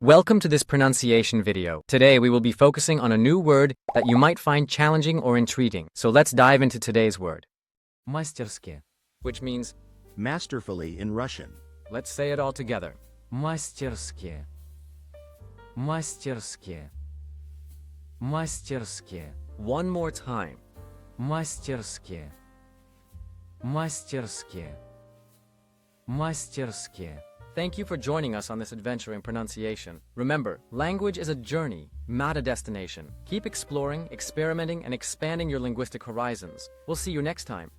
Welcome to this pronunciation video. Today we will be focusing on a new word that you might find challenging or intriguing. So let's dive into today's word. Мастерски, which means Masterfully in Russian. let's say it all together. Мастерски. Мастерски. Мастерски. One more time. Мастерски. Мастерски. Мастерски. Thank you for joining us on this adventure in pronunciation. Remember, language is a journey, not a destination. Keep exploring, experimenting, and expanding your linguistic horizons. We'll see you next time.